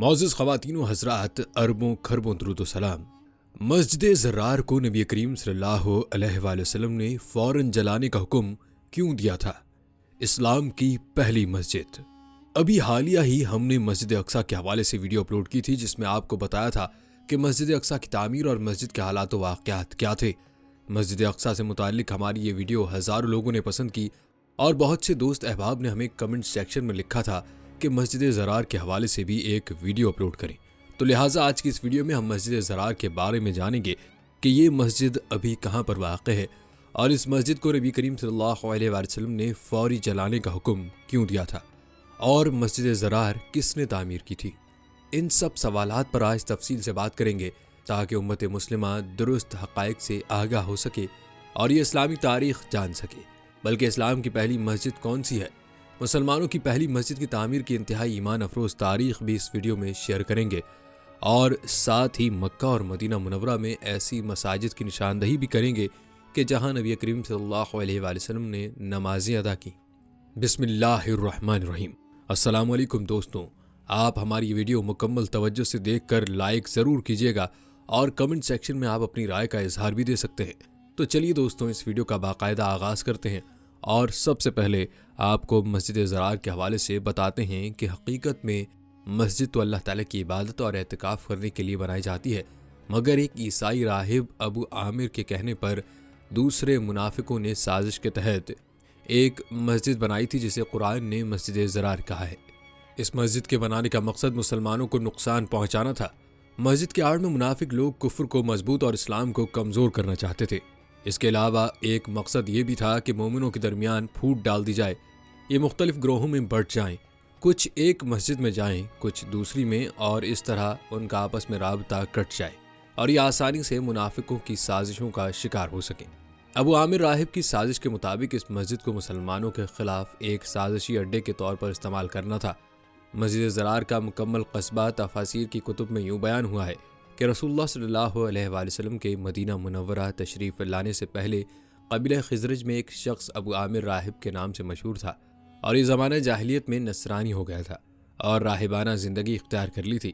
معزز خواتین و حضرات، اربوں خربوں درود و سلام۔ مسجد زرار کو نبی کریم صلی اللہ علیہ وآلہ وسلم نے فوراً جلانے کا حکم کیوں دیا تھا؟ اسلام کی پہلی مسجد۔ ابھی حالیہ ہی ہم نے مسجد اقصیٰ کے حوالے سے ویڈیو اپلوڈ کی تھی، جس میں آپ کو بتایا تھا کہ مسجد اقصیٰ کی تعمیر اور مسجد کے حالات و واقعات کیا تھے۔ مسجد اقصیٰ سے متعلق ہماری یہ ویڈیو ہزاروں لوگوں نے پسند کی اور بہت سے دوست احباب نے ہمیں کمنٹ سیکشن میں لکھا تھا کہ مسجد زرار کے حوالے سے بھی ایک ویڈیو اپلوڈ کریں۔ تو لہٰذا آج کی اس ویڈیو میں ہم مسجد زرار کے بارے میں جانیں گے کہ یہ مسجد ابھی کہاں پر واقع ہے اور اس مسجد کو نبی کریم صلی اللہ علیہ وآلہ وسلم نے فوری جلانے کا حکم کیوں دیا تھا، اور مسجد زرار کس نے تعمیر کی تھی۔ ان سب سوالات پر آج تفصیل سے بات کریں گے تاکہ امت مسلمہ درست حقائق سے آگاہ ہو سکے اور یہ اسلامی تاریخ جان سکے۔ بلکہ اسلام کی پہلی مسجد کون سی ہے، مسلمانوں کی پہلی مسجد کی تعمیر کی انتہائی ایمان افروز تاریخ بھی اس ویڈیو میں شیئر کریں گے، اور ساتھ ہی مکہ اور مدینہ منورہ میں ایسی مساجد کی نشاندہی بھی کریں گے کہ جہاں نبی کریم صلی اللہ علیہ وآلہ وسلم نے نمازیں ادا کی۔ بسم اللہ الرحمن الرحیم۔ السلام علیکم دوستوں، آپ ہماری ویڈیو مکمل توجہ سے دیکھ کر لائک ضرور کیجیے گا اور کمنٹ سیکشن میں آپ اپنی رائے کا اظہار بھی دے سکتے ہیں۔ تو چلیے دوستوں، اس ویڈیو کا باقاعدہ آغاز کرتے ہیں اور سب سے پہلے آپ کو مسجد زرار کے حوالے سے بتاتے ہیں کہ حقیقت میں مسجد تو اللہ تعالیٰ کی عبادت اور اعتکاف کرنے کے لیے بنائی جاتی ہے، مگر ایک عیسائی راہب ابو عامر کے کہنے پر دوسرے منافقوں نے سازش کے تحت ایک مسجد بنائی تھی جسے قرآن نے مسجد زرار کہا ہے۔ اس مسجد کے بنانے کا مقصد مسلمانوں کو نقصان پہنچانا تھا۔ مسجد کے آڑ میں منافق لوگ کفر کو مضبوط اور اسلام کو کمزور کرنا چاہتے تھے۔ اس کے علاوہ ایک مقصد یہ بھی تھا کہ مومنوں کے درمیان پھوٹ ڈال دی جائے، یہ مختلف گروہوں میں بٹ جائیں، کچھ ایک مسجد میں جائیں، کچھ دوسری میں، اور اس طرح ان کا آپس میں رابطہ کٹ جائے اور یہ آسانی سے منافقوں کی سازشوں کا شکار ہو سکیں۔ ابو عامر راہب کی سازش کے مطابق اس مسجد کو مسلمانوں کے خلاف ایک سازشی اڈے کے طور پر استعمال کرنا تھا۔ مسجد زرار کا مکمل قصبہ تفاسیر کی کتب میں یوں بیان ہوا ہے کہ رسول اللہ صلی اللہ علیہ وآلہ وسلم کے مدینہ منورہ تشریف لانے سے پہلے قبیلہ خزرج میں ایک شخص ابو عامر راہب کے نام سے مشہور تھا، اور یہ زمانہ جاہلیت میں نصرانی ہو گیا تھا اور راہبانہ زندگی اختیار کر لی تھی۔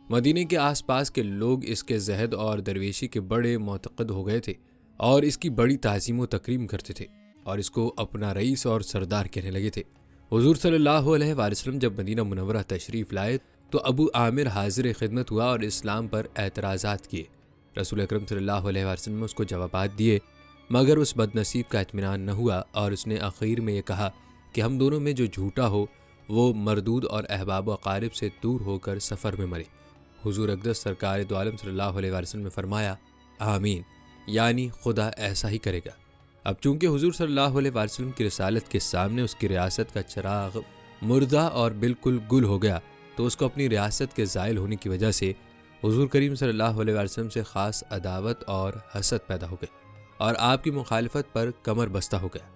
مدینے کے آس پاس کے لوگ اس کے زہد اور درویشی کے بڑے معتقد ہو گئے تھے اور اس کی بڑی تعظیم و تکریم کرتے تھے اور اس کو اپنا رئیس اور سردار کہنے لگے تھے۔ حضور صلی اللہ علیہ وآلہ وسلم جب مدینہ منورہ تشریف لائے تو ابو عامر حاضر خدمت ہوا اور اسلام پر اعتراضات کیے۔ رسول اکرم صلی اللہ علیہ وآلہ وسلم نے اس کو جوابات دیے، مگر اس بد نصیب کا اطمینان نہ ہوا اور اس نے آخر میں یہ کہا کہ ہم دونوں میں جو جھوٹا ہو وہ مردود اور احباب و اقارب سے دور ہو کر سفر میں مرے۔ حضور اقدس سرکار دو عالم صلی اللہ علیہ وآلہ وسلم نے فرمایا آمین، یعنی خدا ایسا ہی کرے گا۔ اب چونکہ حضور صلی اللہ علیہ وآلہ وسلم کی رسالت کے سامنے اس کی ریاست کا چراغ مردہ اور بالکل گل ہو گیا، تو اس کو اپنی ریاست کے زائل ہونے کی وجہ سے حضور کریم صلی اللہ علیہ وآلہ وسلم سے خاص عداوت اور حسد پیدا ہو گئی اور آپ کی مخالفت پر کمر بستہ ہو گیا۔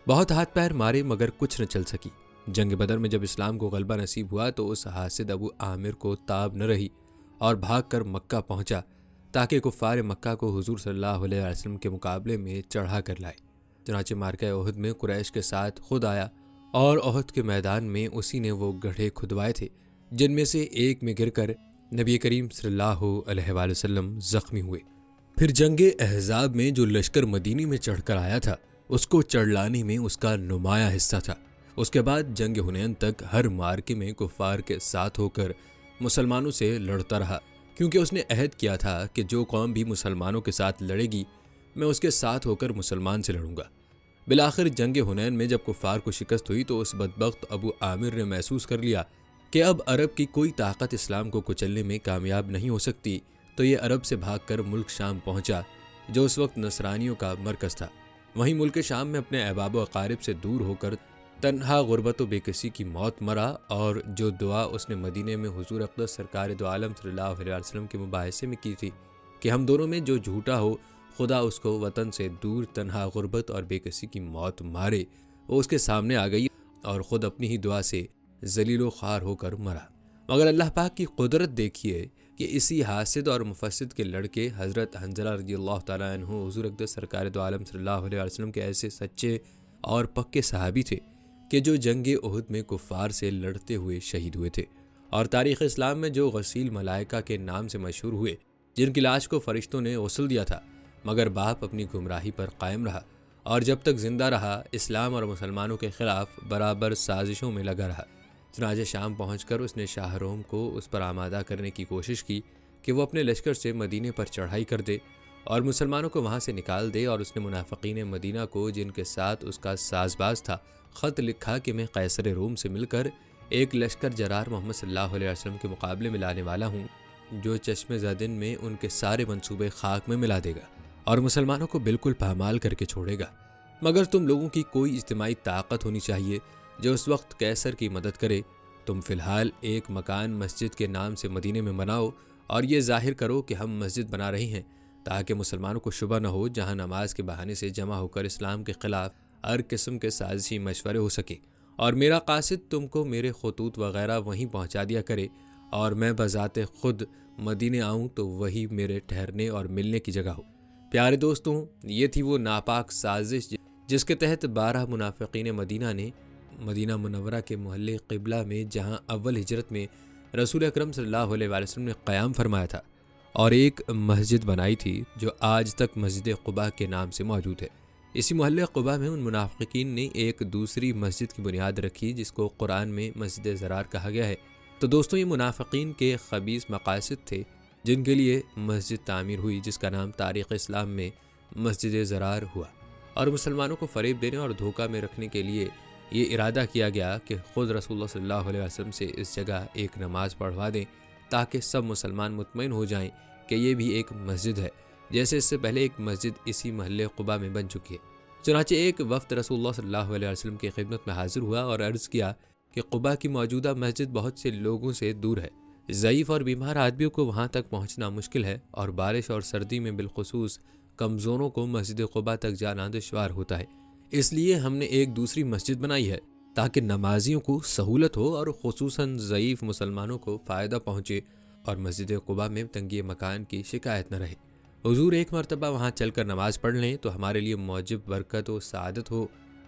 بہت ہاتھ پیر مارے مگر کچھ نہ چل سکی۔ جنگ بدر میں جب اسلام کو غلبہ نصیب ہوا تو اس حاسد ابو عامر کو تاب نہ رہی اور بھاگ کر مکہ پہنچا تاکہ کفار مکہ کو حضور صلی اللہ علیہ وسلم کے مقابلے میں چڑھا کر لائے۔ چنانچہ مارکہ احد میں قریش کے ساتھ خود آیا اور احد کے میدان میں اسی نے وہ گڑھے کھدوائے تھے جن میں سے ایک میں گر کر نبی کریم صلی اللہ علیہ وآلہ وسلم زخمی ہوئے۔ پھر جنگ احزاب میں جو لشکر مدینے میں چڑھ کر آیا تھا اس کو چڑھلانے میں اس کا نمایاں حصہ تھا۔ اس کے بعد جنگ حنین تک ہر مارکے میں کفار کے ساتھ ہو کر مسلمانوں سے لڑتا رہا، کیونکہ اس نے عہد کیا تھا کہ جو قوم بھی مسلمانوں کے ساتھ لڑے گی میں اس کے ساتھ ہو کر مسلمان سے لڑوں گا۔ بالآخر جنگ حنین میں جب کفار کو شکست ہوئی تو اس بدبخت ابو عامر نے محسوس کر لیا کہ اب عرب کی کوئی طاقت اسلام کو کچلنے میں کامیاب نہیں ہو سکتی، تو یہ عرب سے بھاگ کر ملک شام پہنچا جو اس وقت نصرانیوں کا مرکز تھا۔ وہیں ملک شام میں اپنے احباب و اقارب سے دور ہو کر تنہا غربت و بے کسی کی موت مرا، اور جو دعا اس نے مدینے میں حضور اقدس سرکار دو عالم صلی اللہ علیہ وسلم کے مباحثے میں کی تھی کہ ہم دونوں میں جو جھوٹا ہو خدا اس کو وطن سے دور تنہا غربت اور بے کسی کی موت مارے، وہ اس کے سامنے آ گئی اور خود اپنی ہی دعا سے ذلیل و خوار ہو کر مرا۔ مگر اللہ پاک کی قدرت دیکھیے کہ اسی حاسد اور مفسد کے لڑکے حضرت حنظلہ رضی اللہ تعالیٰ عنہ حضور اقدس سرکار دو عالم صلی اللہ علیہ وسلم کے ایسے سچے اور پکے صحابی تھے کہ جو جنگ احد میں کفار سے لڑتے ہوئے شہید ہوئے تھے اور تاریخ اسلام میں جو غسیل ملائکہ کے نام سے مشہور ہوئے، جن کی لاش کو فرشتوں نے غسل دیا تھا، مگر باپ اپنی گمراہی پر قائم رہا اور جب تک زندہ رہا اسلام اور مسلمانوں کے خلاف برابر سازشوں میں لگا رہا۔ چنانچہ شام پہنچ کر اس نے شاہ روم کو اس پر آمادہ کرنے کی کوشش کی کہ وہ اپنے لشکر سے مدینے پر چڑھائی کر دے اور مسلمانوں کو وہاں سے نکال دے، اور اس نے منافقین مدینہ کو، جن کے ساتھ اس کا ساز باز تھا، خط لکھا کہ میں قیصر روم سے مل کر ایک لشکر جرار محمد صلی اللہ علیہ وسلم کے مقابلے میں لانے والا ہوں، جو چشم زدن میں ان کے سارے منصوبے خاک میں ملا دے گا اور مسلمانوں کو بالکل پامال کر کے چھوڑے گا، مگر تم لوگوں کی کوئی اجتماعی طاقت ہونی چاہیے جو اس وقت قیصر کی مدد کرے۔ تم فی الحال ایک مکان مسجد کے نام سے مدینے میں بناؤ اور یہ ظاہر کرو کہ ہم مسجد بنا رہے ہیں، تاکہ مسلمانوں کو شبہ نہ ہو، جہاں نماز کے بہانے سے جمع ہو کر اسلام کے خلاف ہر قسم کے سازشی مشورے ہو سکیں، اور میرا قاصد تم کو میرے خطوط وغیرہ وہیں پہنچا دیا کرے، اور میں بذات خود مدینے آؤں تو وہی میرے ٹھہرنے اور ملنے کی جگہ ہو۔ پیارے دوستوں، یہ تھی وہ ناپاک سازش جس کے تحت 12 منافقین مدینہ نے مدینہ منورہ کے محلے قبلہ میں، جہاں اول ہجرت میں رسول اکرم صلی اللہ علیہ وآلہ وسلم نے قیام فرمایا تھا، اور ایک مسجد بنائی تھی جو آج تک مسجد قباء کے نام سے موجود ہے۔ اسی محلے قباء میں ان منافقین نے ایک دوسری مسجد کی بنیاد رکھی جس کو قرآن میں مسجد ضرار کہا گیا ہے۔ تو دوستوں، یہ منافقین کے خبیث مقاصد تھے جن کے لیے مسجد تعمیر ہوئی، جس کا نام تاریخ اسلام میں مسجد ضرار ہوا، اور مسلمانوں کو فریب دینے اور دھوکہ میں رکھنے کے لیے یہ ارادہ کیا گیا کہ خود رسول اللہ صلی اللہ علیہ وسلم سے اس جگہ ایک نماز پڑھوا دیں تاکہ سب مسلمان مطمئن ہو جائیں کہ یہ بھی ایک مسجد ہے، جیسے اس سے پہلے ایک مسجد اسی محلے قباء میں بن چکی ہے۔ چنانچہ ایک وفد رسول اللہ صلی اللہ علیہ وسلم کی خدمت میں حاضر ہوا اور عرض کیا کہ قباء کی موجودہ مسجد بہت سے لوگوں سے دور ہے، ضعیف اور بیمار آدمیوں کو وہاں تک پہنچنا مشکل ہے، اور بارش اور سردی میں بالخصوص کمزوروں کو مسجد قباء تک جانا دشوار ہوتا ہے، اس لیے ہم نے ایک دوسری مسجد بنائی ہے تاکہ نمازیوں کو سہولت ہو اور خصوصاً ضعیف مسلمانوں کو فائدہ پہنچے اور مسجد قباء میں تنگی مکان کی شکایت نہ رہے۔ حضور ایک مرتبہ وہاں چل کر نماز پڑھ لیں تو ہمارے لیے موجب برکت و سعادت ہو۔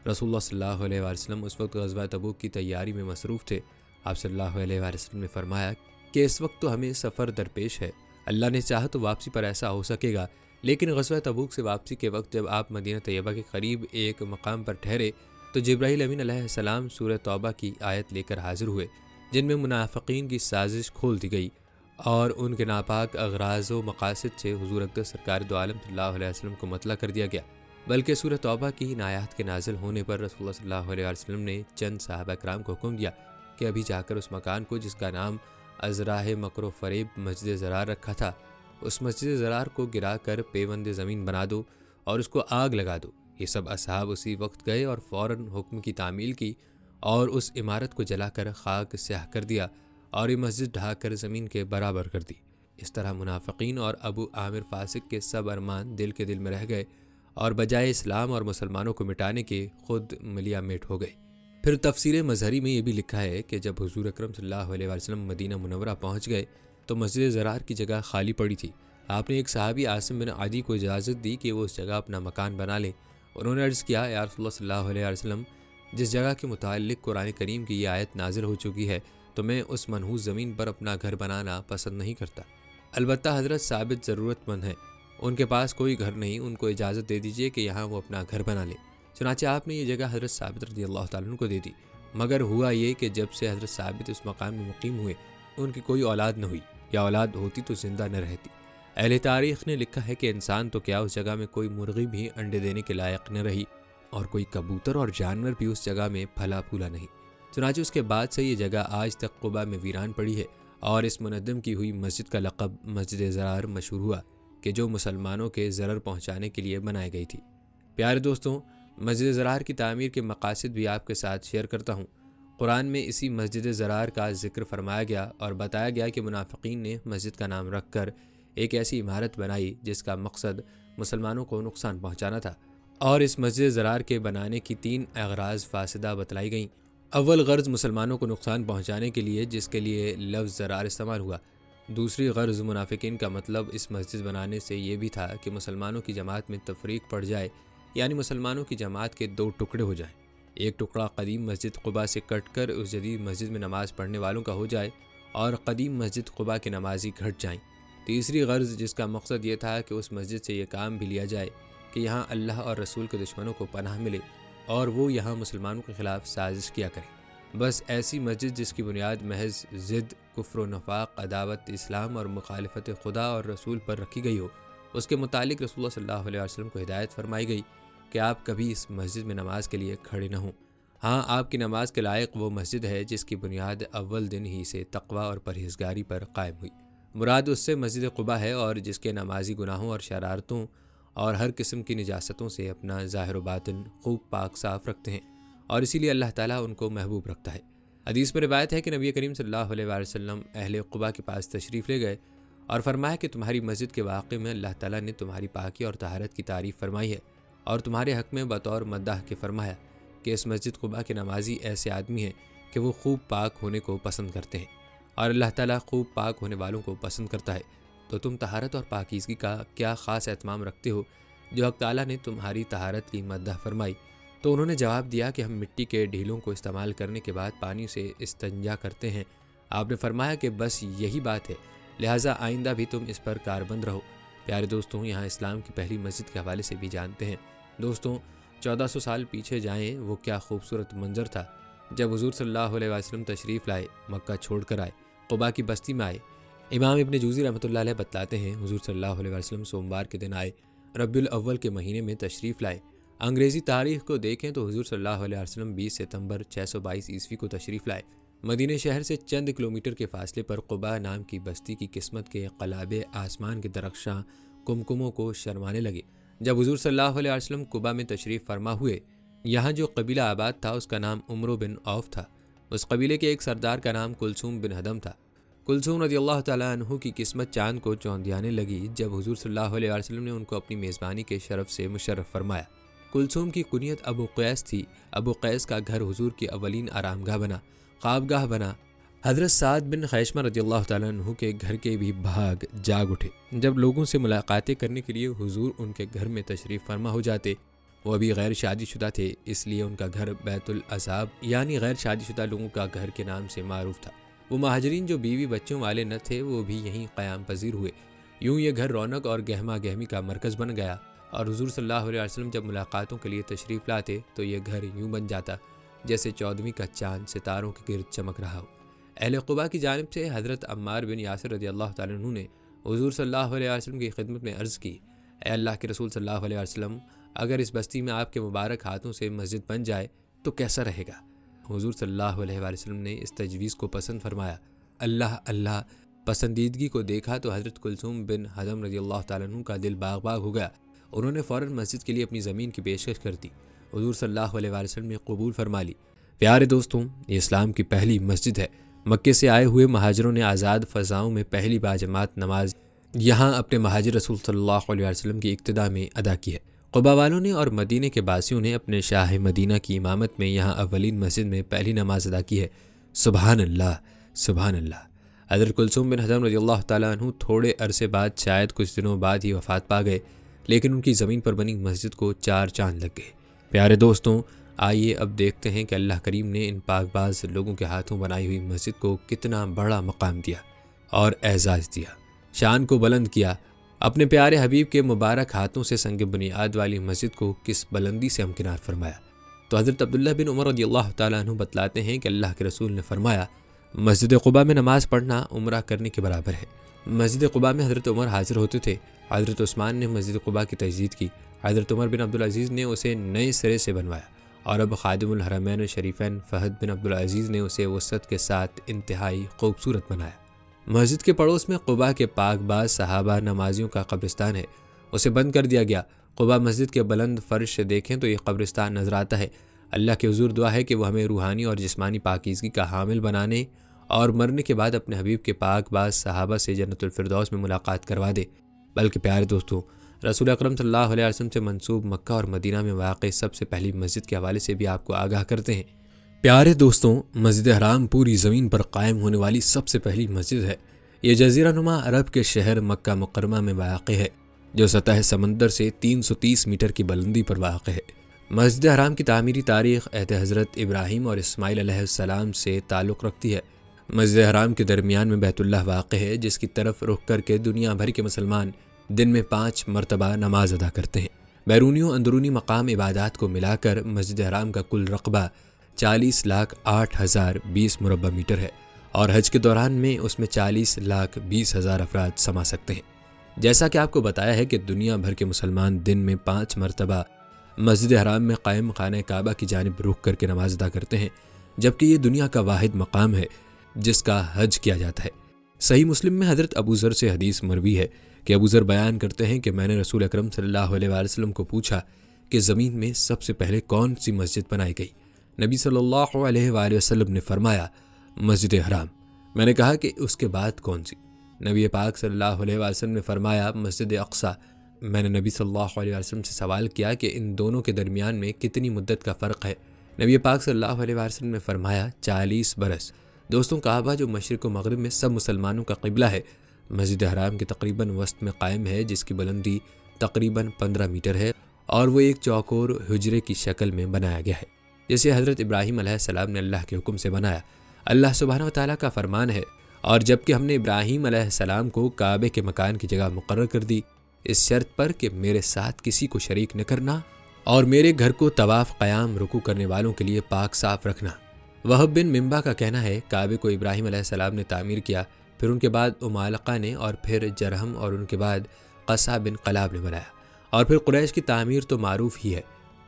رسول اللہ صلی اللہ علیہ وسلم اس وقت غزوہ تبوک کی تیاری میں مصروف تھے۔ آپ صلی اللہ علیہ وسلم نے فرمایا کہ اس وقت تو ہمیں سفر درپیش ہے، اللہ نے چاہا تو واپسی پر ایسا ہو سکے گا، لیکن غزوہ تبوک سے واپسی کے وقت جب آپ مدینہ طیبہ کے قریب ایک مقام پر ٹھہرے تو جبرائیل امین علیہ السلام سورہ توبہ کی آیت لے کر حاضر ہوئے، جن میں منافقین کی سازش کھول دی گئی اور ان کے ناپاک اغراض و مقاصد سے حضور اقدس سرکار دو عالم صلی اللہ علیہ وسلم کو مطلع کر دیا گیا، بلکہ سورہ توبہ کی ان آیات کے نازل ہونے پر رسول اللہ صلی اللہ علیہ وسلم نے چند صحابہ کرام کو حکم دیا کہ ابھی جا کر اس مکان کو جس کا نام ازراہ مکر و فریب مسجد ضرار رکھا تھا، اس مسجد ضرار کو گرا کر پیوند زمین بنا دو اور اس کو آگ لگا دو۔ یہ سب اصحاب اسی وقت گئے اور فوراً حکم کی تعمیل کی اور اس عمارت کو جلا کر خاک سیاہ کر دیا اور یہ مسجد ڈھا کر زمین کے برابر کر دی۔ اس طرح منافقین اور ابو عامر فاسق کے سب ارمان دل کے دل میں رہ گئے اور بجائے اسلام اور مسلمانوں کو مٹانے کے خود ملیا میٹ ہو گئے۔ پھر تفسیر مظہری میں یہ بھی لکھا ہے کہ جب حضور اکرم صلی اللہ علیہ وسلم مدینہ منورہ پہنچ گئے تو مسجد ضرار کی جگہ خالی پڑی تھی۔ آپ نے ایک صحابی عاصم بن عدی کو اجازت دی کہ وہ اس جگہ اپنا مکان بنا لے۔ انہوں نے عرض کیا، یا رسول اللہ صلی اللہ علیہ وسلم، جس جگہ کے متعلق قرآن کریم کی یہ آیت نازل ہو چکی ہے تو میں اس منحوس زمین پر اپنا گھر بنانا پسند نہیں کرتا۔ البتہ حضرت ثابت ضرورت مند ہیں، ان کے پاس کوئی گھر نہیں، ان کو اجازت دے دیجئے کہ یہاں وہ اپنا گھر بنا لیں۔ چنانچہ آپ نے یہ جگہ حضرت ثابت رضی اللہ تعالیٰ عنہ کو دے دی، مگر ہوا یہ کہ جب سے حضرت ثابت اس مقام میں مقیم ہوئے ان کی کوئی اولاد نہ ہوئی، یا اولاد ہوتی تو زندہ نہ رہتی۔ اہل تاریخ نے لکھا ہے کہ انسان تو کیا، اس جگہ میں کوئی مرغی بھی انڈے دینے کے لائق نہ رہی اور کوئی کبوتر اور جانور بھی اس جگہ میں پھلا پھولا نہیں۔ چنانچہ اس کے بعد سے یہ جگہ آج تک قباء میں ویران پڑی ہے اور اس منظم کی ہوئی مسجد کا لقب مسجد ضرار مشہور ہوا کہ جو مسلمانوں کے ضرر پہنچانے کے لیے بنائی گئی تھی۔ پیارے دوستوں، مسجد ضرار کی تعمیر کے مقاصد بھی آپ کے ساتھ شیئر کرتا ہوں۔ قرآن میں اسی مسجد ضرار کا ذکر فرمایا گیا اور بتایا گیا کہ منافقین نے مسجد کا نام رکھ کر ایک ایسی عمارت بنائی جس کا مقصد مسلمانوں کو نقصان پہنچانا تھا، اور اس مسجد ضرار کے بنانے کی 3 اغراض فاسدہ بتلائی گئیں۔ اول غرض مسلمانوں کو نقصان پہنچانے کے لیے، جس کے لیے لفظ ضرار استعمال ہوا۔ دوسری غرض منافقین کا مطلب اس مسجد بنانے سے یہ بھی تھا کہ مسلمانوں کی جماعت میں تفریق پڑ جائے، یعنی مسلمانوں کی جماعت کے 2 ٹکڑے ہو جائیں، ایک ٹکڑا قدیم مسجد قباء سے کٹ کر اس جدید مسجد میں نماز پڑھنے والوں کا ہو جائے اور قدیم مسجد قباء کے نمازی گھٹ جائیں۔ تیسری غرض، جس کا مقصد یہ تھا کہ اس مسجد سے یہ کام بھی لیا جائے کہ یہاں اللہ اور رسول کے دشمنوں کو پناہ ملے اور وہ یہاں مسلمانوں کے خلاف سازش کیا کریں۔ بس ایسی مسجد جس کی بنیاد محض ضد، کفر و نفاق، عداوت اسلام اور مخالفت خدا اور رسول پر رکھی گئی ہو، اس کے متعلق رسول اللہ صلی اللہ علیہ وسلم کو ہدایت فرمائی گئی کہ آپ کبھی اس مسجد میں نماز کے لیے کھڑے نہ ہوں۔ ہاں، آپ کی نماز کے لائق وہ مسجد ہے جس کی بنیاد اول دن ہی سے تقوی اور پرہیزگاری پر قائم ہوئی۔ مراد اس سے مسجد قباء ہے اور جس کے نمازی گناہوں اور شرارتوں اور ہر قسم کی نجاستوں سے اپنا ظاہر و باطن خوب پاک صاف رکھتے ہیں، اور اسی لیے اللہ تعالیٰ ان کو محبوب رکھتا ہے۔ حدیث میں روایت ہے کہ نبی کریم صلی اللہ علیہ وآلہ وسلم اہل قباء کے پاس تشریف لے گئے اور فرمایا کہ تمہاری مسجد کے واقعے میں اللہ تعالیٰ نے تمہاری پاکی اور طہارت کی تعریف فرمائی ہے، اور تمہارے حق میں بطور مداح کے فرمایا کہ اس مسجد قباء کے نمازی ایسے آدمی ہیں کہ وہ خوب پاک ہونے کو پسند کرتے ہیں، اور اللہ تعالیٰ خوب پاک ہونے والوں کو پسند کرتا ہے، تو تم طہارت اور پاکیزگی کا کیا خاص اہتمام رکھتے ہو جو حق تعالیٰ نے تمہاری طہارت کی مدح فرمائی؟ تو انہوں نے جواب دیا کہ ہم مٹی کے ڈھیلوں کو استعمال کرنے کے بعد پانی سے استنجا کرتے ہیں۔ آپ نے فرمایا کہ بس یہی بات ہے، لہٰذا آئندہ بھی تم اس پر کاربند رہو۔ پیارے دوستوں، یہاں اسلام کی پہلی مسجد کے حوالے سے بھی جانتے ہیں۔ دوستوں، 1400 سال پیچھے جائیں، وہ کیا خوبصورت منظر تھا جب حضور صلی اللہ علیہ وسلم تشریف لائے، مکہ چھوڑ کر آئے، قباء کی بستی میں آئے۔ امام ابن جوزی رحمۃ اللہ علیہ بتلاتے ہیں، حضور صلی اللہ علیہ وسلم سوموار کے دن آئے، ربیع الاول کے مہینے میں تشریف لائے۔ انگریزی تاریخ کو دیکھیں تو حضور صلی اللہ علیہ وسلم 20 ستمبر 622 عیسوی کو تشریف لائے۔ مدینہ شہر سے چند کلومیٹر کے فاصلے پر قباء نام کی بستی کی قسمت کے قلابے آسمان کے درخشاں کمکموں کو شرمانے لگے۔ جب حضور صلی اللہ علیہ وسلم قباء میں تشریف فرما ہوئے، یہاں جو قبیلہ آباد تھا اس کا نام عمرو بن عوف تھا۔ اس قبیلے کے ایک سردار کا نام کلثوم بن ہدم تھا۔ کلثوم رضی اللہ تعالیٰ عنہ کی قسمت چاند کو چوندیانے لگی جب حضور صلی اللہ علیہ وسلم نے ان کو اپنی میزبانی کے شرف سے مشرف فرمایا۔ کلثوم کی کنیت ابو قیس تھی۔ ابو قیس کا گھر حضور کی اولین آرامگاہ بنا، خوابگاہ بنا۔ حضرت سعد بن خیشمہ رضی اللہ تعالیٰ عنہ کے گھر کے بھی بھاگ جاگ اٹھے جب لوگوں سے ملاقاتیں کرنے کے لیے حضور ان کے گھر میں تشریف فرما ہو جاتے۔ وہ ابھی غیر شادی شدہ تھے، اس لیے ان کا گھر بیت العذاب یعنی غیر شادی شدہ لوگوں کا گھر کے نام سے معروف تھا۔ وہ مہاجرین جو بیوی بچوں والے نہ تھے وہ بھی یہیں قیام پذیر ہوئے۔ یوں یہ گھر رونق اور گہما گہمی کا مرکز بن گیا، اور حضور صلی اللہ علیہ وسلم جب ملاقاتوں کے لیے تشریف لاتے تو یہ گھر یوں بن جاتا جیسے 14ویں کا چاند ستاروں کے گرد چمک رہا ہو۔ اہل قباء کی جانب سے حضرت عمار بن یاسر رضی اللہ تعالیٰ عنہ نے حضور صلی اللہ علیہ وسلم کی خدمت میں عرض کی، اے اللہ کے رسول صلی اللہ علیہ وسلم، اگر اس بستی میں آپ کے مبارک ہاتھوں سے مسجد بن جائے تو کیسا رہے گا؟ حضور صلی اللہ علیہ وسلم نے اس تجویز کو پسند فرمایا۔ اللہ پسندیدگی کو دیکھا تو حضرت کلثوم بن ہدم رضی اللہ تعالیٰ عنہ کا دل باغ باغ ہو گیا۔ انہوں نے فوراً مسجد کے لیے اپنی زمین کی پیشکش کر دی۔ حضور صلی اللہ علیہ وسلم نے قبول فرما لی۔ پیارے دوستوں، یہ اسلام کی پہلی مسجد ہے۔ مکے سے آئے ہوئے مہاجروں نے آزاد فضاؤں میں پہلی باجماعت نماز یہاں اپنے مہاجر رسول صلی اللہ علیہ وسلم کی اقتداء میں ادا کی ہے۔ قباء والوں نے اور مدینے کے باسیوں نے اپنے شاہ مدینہ کی امامت میں یہاں اولین مسجد میں پہلی نماز ادا کی ہے۔ سبحان اللہ، سبحان اللہ۔ حضرت کلثوم بن ہدم رضی اللہ تعالیٰ عنہ تھوڑے عرصے بعد شاید کچھ دنوں بعد ہی وفات پا گئے، لیکن ان کی زمین پر بنی مسجد کو 4 چاند لگ گئے۔ پیارے دوستوں، آئیے اب دیکھتے ہیں کہ اللہ کریم نے ان پاک باز لوگوں کے ہاتھوں بنائی ہوئی مسجد کو کتنا بڑا مقام دیا اور اعزاز دیا، شان کو بلند کیا۔ اپنے پیارے حبیب کے مبارک ہاتھوں سے سنگ بنیاد والی مسجد کو کس بلندی سے ہمکنار فرمایا۔ تو حضرت عبداللہ بن عمر رضی اللہ تعالیٰ عنہ بتلاتے ہیں کہ اللہ کے رسول نے فرمایا، مسجد قباء میں نماز پڑھنا عمرہ کرنے کے برابر ہے۔ مسجد قباء میں حضرت عمر حاضر ہوتے تھے۔ حضرت عثمان نے مسجد قباء کی تجدید کی۔ حضرت عمر بن عبدالعزیز نے اسے نئے سرے سے بنوایا، اور اب خادم الحرمین شریفین فہد بن عبدالعزیز نے اسے وسعت کے ساتھ انتہائی خوبصورت بنایا۔ مسجد کے پڑوس میں قباء کے پاک باز صحابہ نمازیوں کا قبرستان ہے، اسے بند کر دیا گیا۔ قباء مسجد کے بلند فرش سے دیکھیں تو یہ قبرستان نظر آتا ہے۔ اللہ کے حضور دعا ہے کہ وہ ہمیں روحانی اور جسمانی پاکیزگی کا حامل بنانے اور مرنے کے بعد اپنے حبیب کے پاک باز صحابہ سے جنت الفردوس میں ملاقات کروا دے۔ بلکہ پیارے دوستوں، رسول اکرم صلی اللہ علیہ وسلم سے منسوب مکہ اور مدینہ میں واقع سب سے پہلی مسجد کے حوالے سے بھی آپ کو آگاہ کرتے ہیں۔ پیارے دوستوں، مسجد حرام پوری زمین پر قائم ہونے والی سب سے پہلی مسجد ہے۔ یہ جزیرہ نما عرب کے شہر مکہ مکرمہ میں واقع ہے، جو سطح سمندر سے 330 میٹر کی بلندی پر واقع ہے۔ مسجد حرام کی تعمیری تاریخ عہد حضرت ابراہیم اور اسماعیل علیہ السلام سے تعلق رکھتی ہے۔ مسجد حرام کے درمیان میں بیت اللہ واقع ہے، جس کی طرف رخ کر کے دنیا بھر کے مسلمان دن میں 5 مرتبہ نماز ادا کرتے ہیں۔ بیرونی و اندرونی مقام عبادات کو ملا کر مسجد حرام کا کل رقبہ 40,08,020 مربع میٹر ہے، اور حج کے دوران میں اس میں 40,20,000 افراد سما سکتے ہیں۔ جیسا کہ آپ کو بتایا ہے کہ دنیا بھر کے مسلمان دن میں 5 مرتبہ مسجد حرام میں قائم خانہ کعبہ کی جانب رخ کر کے نماز ادا کرتے ہیں، جبکہ یہ دنیا کا واحد مقام ہے جس کا حج کیا جاتا ہے۔ صحیح مسلم میں حضرت ابو ذر سے حدیث مروی ہے کہ ابو ذر بیان کرتے ہیں کہ میں نے رسول اکرم صلی اللہ علیہ وآلہ وسلم کو پوچھا کہ زمین میں سب سے پہلے کون سی مسجد بنائی گئی؟ نبی صلی اللہ علیہ وآلہ وسلم نے فرمایا مسجد حرام۔ میں نے کہا کہ اس کے بعد کون سی؟ نبی پاک صلی اللہ علیہ وآلہ وسلم نے فرمایا مسجد اقصیٰ۔ میں نے نبی صلی اللہ علیہ وسلم سے سوال کیا کہ ان دونوں کے درمیان میں کتنی مدت کا فرق ہے؟ نبی پاک صلی اللہ علیہ وسلم نے فرمایا 40 برس۔ دوستوں، کعبہ جو مشرق و مغرب میں سب مسلمانوں کا قبلہ ہے، مسجد حرام کے تقریباً وسط میں قائم ہے، جس کی بلندی تقریباً 15 میٹر ہے، اور وہ ایک چوکور حجرے کی شکل میں بنایا گیا ہے، جسے حضرت ابراہیم علیہ السلام نے اللہ کے حکم سے بنایا۔ اللہ سبحانہ و تعالیٰ کا فرمان ہے، اور جبکہ ہم نے ابراہیم علیہ السلام کو کعبے کے مکان کی جگہ مقرر کر دی، اس شرط پر کہ میرے ساتھ کسی کو شریک نہ کرنا اور میرے گھر کو طواف، قیام، رکوع کرنے والوں کے لیے پاک صاف رکھنا۔ وہب بن منبع کا کہنا ہے کعبے کو ابراہیم علیہ السلام نے تعمیر کیا، پھر ان کے بعد امالقہ نے، اور پھر جرہم، اور ان کے بعد قصہ بن قلاب نے بنایا، اور پھر قریش کی تعمیر تو معروف ہی ہے۔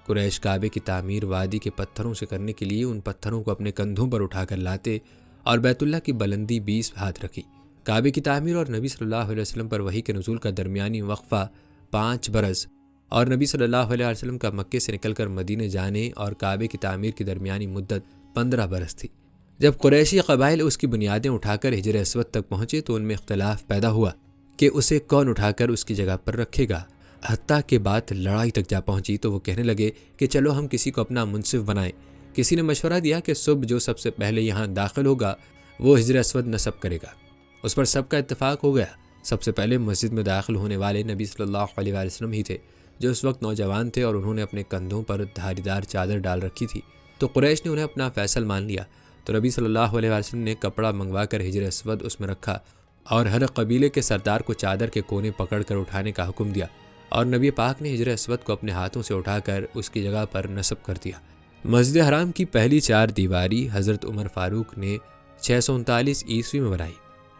قریش کعبے کی تعمیر وادی کے پتھروں سے کرنے کے لیے ان پتھروں کو اپنے کندھوں پر اٹھا کر لاتے، اور بیت اللہ کی بلندی 20 ہاتھ رکھی۔ کعبے کی تعمیر اور نبی صلی اللہ علیہ وسلم پر وحی کے نزول کا درمیانی وقفہ 5 برس، اور نبی صلی اللہ علیہ وسلم کا مکے سے نکل کر مدینے جانے اور کعبے کی تعمیر کی درمیانی مدت 15 برس تھی۔ جب قریشی قبائل اس کی بنیادیں اٹھا کر حجر اسود تک پہنچے تو ان میں اختلاف پیدا ہوا کہ اسے کون اٹھا کر اس کی جگہ پر رکھے گا، حتیٰ کہ بات لڑائی تک جا پہنچی تو وہ کہنے لگے کہ چلو ہم کسی کو اپنا منصف بنائیں۔ کسی نے مشورہ دیا کہ صبح جو سب سے پہلے یہاں داخل ہوگا وہ حجر اسود نصب کرے گا۔ اس پر سب کا اتفاق ہو گیا۔ سب سے پہلے مسجد میں داخل ہونے والے نبی صلی اللہ علیہ وآلہ وسلم ہی تھے، جو اس وقت نوجوان تھے، اور انہوں نے اپنے کندھوں پر دھاری دار چادر ڈال رکھی تھی، تو قریش نے انہیں اپنا فیصل مان لیا۔ تو نبی صلی اللہ علیہ وآلہ وسلم نے کپڑا منگوا کر حجر اسود اس میں رکھا، اور ہر قبیلے کے سردار کو چادر کے کونے پکڑ کر اٹھانے کا حکم دیا، اور نبی پاک نے حجر اسود کو اپنے ہاتھوں سے اٹھا کر اس کی جگہ پر نصب کر دیا۔ مسجد حرام کی پہلی 4 دیواری حضرت عمر فاروق نے 639 عیسوی میں بنائی،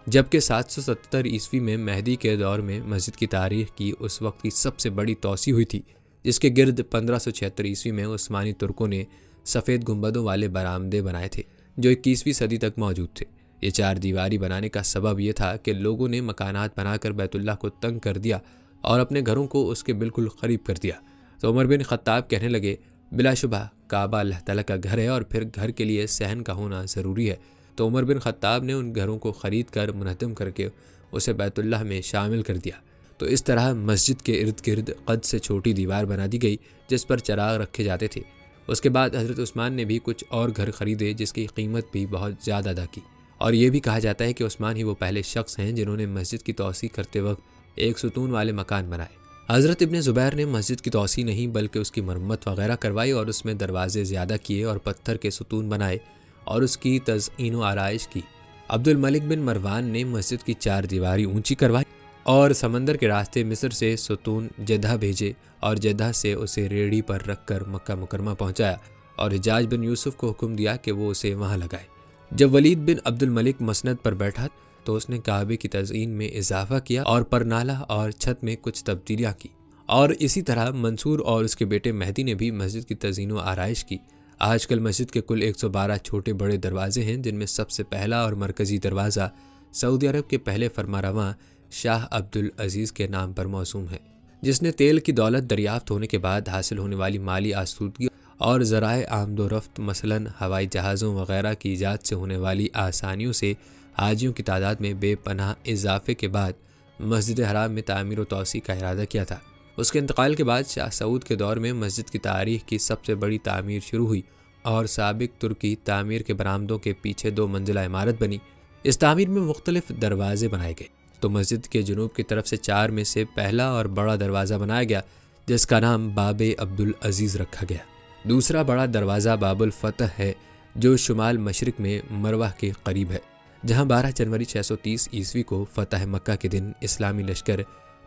جبکہ 777 عیسوی میں مہدی کے دور میں مسجد کی تاریخ کی اس وقت کی سب سے بڑی توسیع ہوئی تھی، جس کے گرد 1576 عیسوی میں عثمانی ترکوں نے سفید گنبدوں والے برآمدے بنائے تھے، جو 21ویں صدی تک موجود تھے۔ یہ 4 دیواری بنانے کا سبب یہ تھا کہ لوگوں نے مکانات بنا کر بیت اللہ کو تنگ کر دیا اور اپنے گھروں کو اس کے بالکل قریب کر دیا۔ تو عمر بن خطاب کہنے لگے بلا شبہ کعبہ اللہ تعالیٰ کا گھر ہے، اور پھر گھر کے لیے صحن کا ہونا ضروری ہے۔ تو عمر بن خطاب نے ان گھروں کو خرید کر منہدم کر کے اسے بیت اللہ میں شامل کر دیا۔ تو اس طرح مسجد کے ارد گرد قد سے چھوٹی دیوار بنا دی گئی جس پر چراغ رکھے جاتے تھے۔ اس کے بعد حضرت عثمان نے بھی کچھ اور گھر خریدے جس کی قیمت بھی بہت زیادہ ادا کی، اور یہ بھی کہا جاتا ہے کہ عثمان ہی وہ پہلے شخص ہیں جنہوں نے مسجد کی توسیع کرتے وقت ایک ستون والے مکان بنائے۔ حضرت ابن زبیر نے مسجد کی توسیع نہیں بلکہ اس کی مرمت وغیرہ کروائی، اور اس میں دروازے زیادہ کیے اور پتھر کے ستون بنائے اور اس کی تزئین و آرائش کی۔ عبد الملک بن مروان نے مسجد کی 4 دیواری اونچی کروائی اور سمندر کے راستے مصر سے ستون جدہ بھیجے، اور جدہ سے اسے ریڑھی پر رکھ کر مکہ مکرمہ پہنچایا، اور حجاج بن یوسف کو حکم دیا کہ وہ اسے وہاں لگائے۔ جب ولید بن عبد الملک مسند پر بیٹھا تو اس نے کعبے کی تزئین میں اضافہ کیا اور پرنالہ اور چھت میں کچھ تبدیلیاں کی، اور اسی طرح منصور اور اس کے بیٹے مہدی نے بھی مسجد کی تزئین و آرائش کی۔ آج کل مسجد کے کل 112 چھوٹے بڑے دروازے ہیں، جن میں سب سے پہلا اور مرکزی دروازہ سعودی عرب کے پہلے فرمانرواں شاہ عبد العزیز کے نام پر موسوم ہے، جس نے تیل کی دولت دریافت ہونے کے بعد حاصل ہونے والی مالی آسودگی اور ذرائع آمد و رفت مثلاً ہوائی جہازوں وغیرہ کی ایجاد سے ہونے والی آسانیوں سے حاجیوں کی تعداد میں بے پناہ اضافے کے بعد مسجد حرام میں تعمیر و توسیع کا ارادہ کیا تھا۔ اس کے انتقال کے بعد شاہ سعود کے دور میں مسجد کی تاریخ کی سب سے بڑی تعمیر شروع ہوئی، اور سابق ترکی تعمیر کے برآمدوں کے پیچھے 2 منزلہ عمارت بنی۔ اس تعمیر میں مختلف دروازے بنائے گئے، تو مسجد کے جنوب کی طرف سے 4 میں سے پہلا اور بڑا دروازہ بنایا گیا جس کا نام باب عبد العزیز رکھا گیا۔ دوسرا بڑا دروازہ باب الفتح ہے جو شمال مشرق میں مروہ کے قریب ہے۔ جہاں 12 جنوری 630 عیسوی کو فتح مکہ کے دن اسلامی لشکر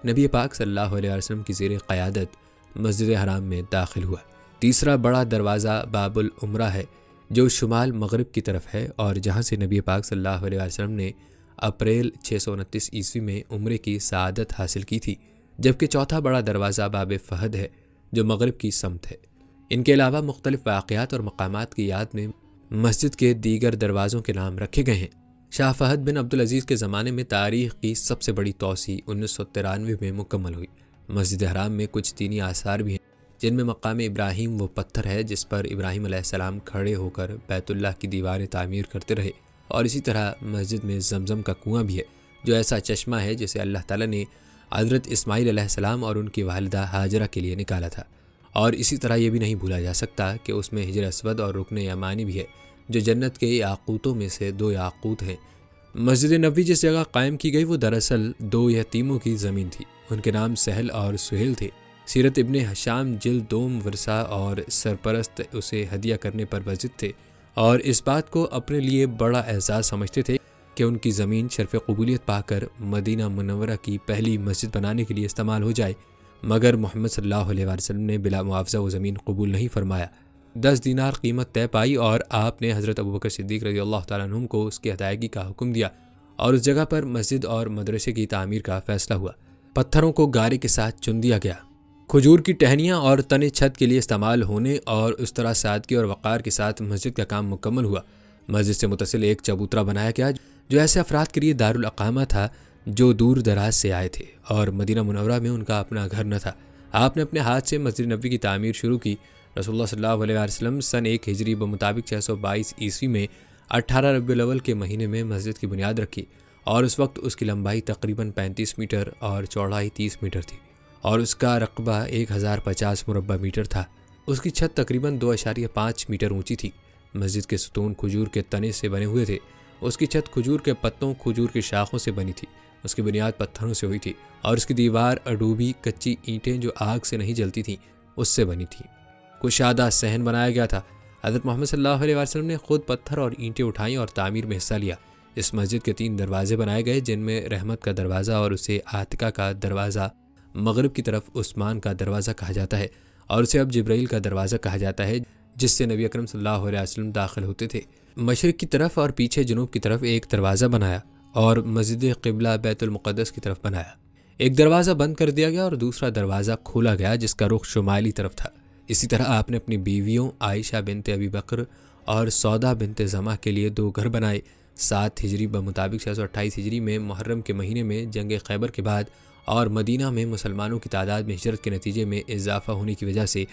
نبی پاک صلی اللہ علیہ وسلم کی زیر قیادت مسجد حرام میں داخل ہوا۔ تیسرا بڑا دروازہ باب العمرہ ہے جو شمال مغرب کی طرف ہے اور جہاں سے نبی پاک صلی اللہ علیہ وسلم نے اپریل 629 عیسوی میں عمرے کی سعادت حاصل کی تھی، جبکہ چوتھا بڑا دروازہ باب فہد ہے جو مغرب کی سمت ہے۔ ان کے علاوہ مختلف واقعات اور مقامات کی یاد میں مسجد کے دیگر دروازوں کے نام رکھے گئے ہیں۔ شاہ فہد بن عبدالعزیز کے زمانے میں تاریخ کی سب سے بڑی توسیع 1993 میں مکمل ہوئی۔ مسجد حرام میں کچھ دینی آثار بھی ہیں جن میں مقام ابراہیم وہ پتھر ہے جس پر ابراہیم علیہ السلام کھڑے ہو کر بیت اللہ کی دیواریں تعمیر کرتے رہے، اور اسی طرح مسجد میں زمزم کا کنواں بھی ہے جو ایسا چشمہ ہے جسے اللہ تعالیٰ نے حضرت اسماعیل علیہ السلام اور ان کی والدہ ہاجرہ کے لیے نکالا تھا۔ اور اسی طرح یہ بھی نہیں بھولا جا سکتا کہ اس میں حجر اسود اور رکن یمانی بھی ہے جو جنت کے یاقوتوں میں سے 2 یاقوت ہیں۔ مسجد نبوی جس جگہ قائم کی گئی وہ دراصل 2 یتیموں کی زمین تھی، ان کے نام سہل اور سہیل تھے۔ سیرت ابن حشام جلد 2 ورثہ اور سرپرست اسے ہدیہ کرنے پر وجد تھے اور اس بات کو اپنے لیے بڑا اعزاز سمجھتے تھے کہ ان کی زمین شرف قبولیت پا کر مدینہ منورہ کی پہلی مسجد بنانے کے لیے استعمال ہو جائے، مگر محمد صلی اللہ علیہ وسلم نے بلا معاوضہ وہ زمین قبول نہیں فرمایا۔ 10 دینار قیمت طے پائی اور آپ نے حضرت ابوبکر صدیق رضی اللہ تعالیٰ عنہ کو اس کی ادائیگی کا حکم دیا اور اس جگہ پر مسجد اور مدرسے کی تعمیر کا فیصلہ ہوا۔ پتھروں کو گارے کے ساتھ چن دیا گیا، کھجور کی ٹہنیاں اور تنے چھت کے لیے استعمال ہونے اور اس طرح سادگی اور وقار کے ساتھ مسجد کا کام مکمل ہوا۔ مسجد سے متصل ایک چبوترا بنایا گیا جو ایسے افراد کے لیے دارالاقامہ تھا جو دور دراز سے آئے تھے اور مدینہ منورہ میں ان کا اپنا گھر نہ تھا۔ آپ نے اپنے ہاتھ سے مسجد نبوی کی تعمیر شروع کی۔ رسول اللہ صلی اللہ علیہ وسلم سن 1 ہجری بمطابق 622 عیسوی میں 18 ربیع الاول کے مہینے میں مسجد کی بنیاد رکھی اور اس وقت اس کی لمبائی تقریباً 35 میٹر اور چوڑائی 30 میٹر تھی اور اس کا رقبہ 1050 مربع میٹر تھا۔ اس کی چھت تقریباً 2.5 میٹر اونچی تھی۔ مسجد کے ستون کھجور کے تنے سے بنے ہوئے تھے۔ اس کی چھت کھجور کے پتوں کھجور کی شاخوں سے بنی تھی۔ اس کی بنیاد پتھروں سے ہوئی تھی اور اس کی دیوار اڈوبی کچی اینٹیں جو آگ سے نہیں جلتی تھیں اس سے بنی تھی۔ کشادہ صحن بنایا گیا تھا۔ حضرت محمد صلی اللہ علیہ وسلم نے خود پتھر اور اینٹیں اٹھائیں اور تعمیر میں حصہ لیا۔ اس مسجد کے 3 دروازے بنائے گئے جن میں رحمت کا دروازہ اور اسے عاتقہ کا دروازہ، مغرب کی طرف عثمان کا دروازہ کہا جاتا ہے اور اسے اب جبرائیل کا دروازہ کہا جاتا ہے جس سے نبی اکرم صلی اللہ علیہ وسلم داخل ہوتے تھے۔ مشرق کی طرف اور پیچھے جنوب کی طرف ایک دروازہ بنایا اور مسجد قبلہ بیت المقدس کی طرف بنایا۔ ایک دروازہ بند کر دیا گیا اور دوسرا دروازہ کھولا گیا جس کا رخ شمالی طرف تھا۔ اسی طرح آپ نے اپنی بیویوں عائشہ بنت ابی بکر اور سودا بنت زمع کے لیے 2 گھر بنائے۔ 7 ہجری بمطابق 628 ہجری میں محرم کے مہینے میں جنگ خیبر کے بعد اور مدینہ میں مسلمانوں کی تعداد میں ہجرت کے نتیجے میں اضافہ ہونے کی وجہ سے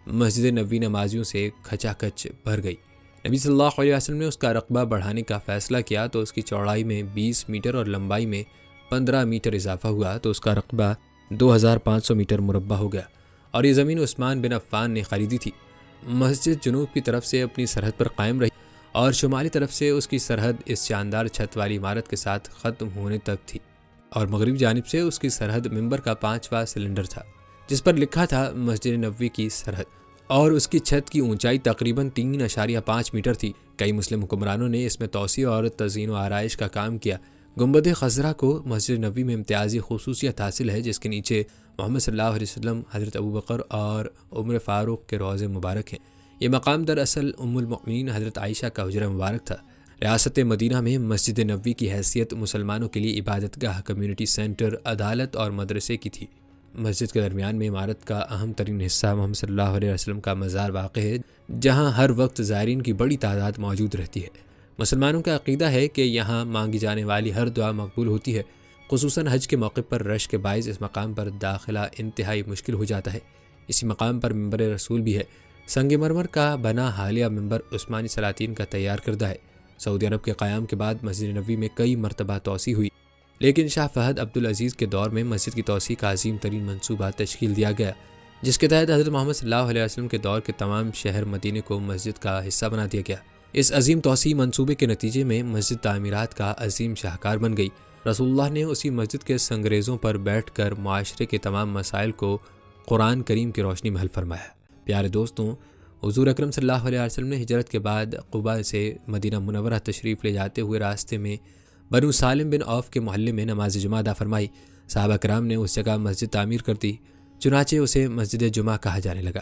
مسجد نبوی نمازیوں سے کھچا کچ بھر گئی۔ نبی صلی اللہ علیہ وسلم نے اس کا رقبہ بڑھانے کا فیصلہ کیا تو اس کی چوڑائی میں 20 میٹر اور لمبائی میں 15 میٹر اضافہ ہوا تو اس کا رقبہ 2500 میٹر مربع ہو گیا اور یہ زمین عثمان بن عفان نے خریدی تھی۔ مسجد جنوب کی طرف سے اپنی سرحد پر قائم رہی اور شمالی طرف سے اس کی سرحد اس شاندار چھت والی عمارت کے ساتھ ختم ہونے تک تھی اور مغربی جانب سے اس کی سرحد منبر کا 5واں سلنڈر تھا جس پر لکھا تھا مسجد نبوی کی سرحد، اور اس کی چھت کی اونچائی تقریباً 3.5 میٹر تھی۔ کئی مسلم حکمرانوں نے اس میں توسیع اور تزئین و آرائش کا کام کیا۔ گنبد خضرا کو مسجد نبوی میں امتیازی خصوصیت حاصل ہے جس کے نیچے محمد صلی اللہ علیہ وسلم، حضرت ابوبکر اور عمر فاروق کے روضے مبارک ہیں۔ یہ مقام دراصل ام المؤمنین حضرت عائشہ کا حجرہ مبارک تھا۔ ریاست مدینہ میں مسجد نبوی کی حیثیت مسلمانوں کے لیے عبادت گاہ، کمیونٹی سینٹر، عدالت اور مدرسے کی تھی۔ مسجد کے درمیان میں عمارت کا اہم ترین حصہ محمد صلی اللہ علیہ وسلم کا مزار واقع ہے جہاں ہر وقت زائرین کی بڑی تعداد موجود رہتی ہے۔ مسلمانوں کا عقیدہ ہے کہ یہاں مانگی جانے والی ہر دعا مقبول ہوتی ہے۔ خصوصاً حج کے موقع پر رش کے باعث اس مقام پر داخلہ انتہائی مشکل ہو جاتا ہے۔ اسی مقام پر منبر رسول بھی ہے۔ سنگ مرمر کا بنا حالیہ منبر عثمانی سلاطین کا تیار کردہ ہے۔ سعودی عرب کے قیام کے بعد مسجد نبوی میں کئی مرتبہ توسیع ہوئی، لیکن شاہ فہد عبدالعزیز کے دور میں مسجد کی توسیع کا عظیم ترین منصوبہ تشکیل دیا گیا جس کے تحت حضرت محمد صلی اللہ علیہ وسلم کے دور کے تمام شہر مدینے کو مسجد کا حصہ بنا دیا گیا۔ اس عظیم توسیع منصوبے کے نتیجے میں مسجد تعمیرات کا عظیم شاہکار بن گئی۔ رسول اللہ نے اسی مسجد کے سنگریزوں پر بیٹھ کر معاشرے کے تمام مسائل کو قرآن کریم کی روشنی میں حل فرمایا۔ پیارے دوستوں، حضور اکرم صلی اللہ علیہ وسلم نے ہجرت کے بعد قباء سے مدینہ منورہ تشریف لے جاتے ہوئے راستے میں بنو سالم بن عوف کے محلے میں نماز جمعہ ادا فرمائی۔ صحابہ کرام نے اس جگہ مسجد تعمیر کر دی، چنانچہ اسے مسجد جمعہ کہا جانے لگا۔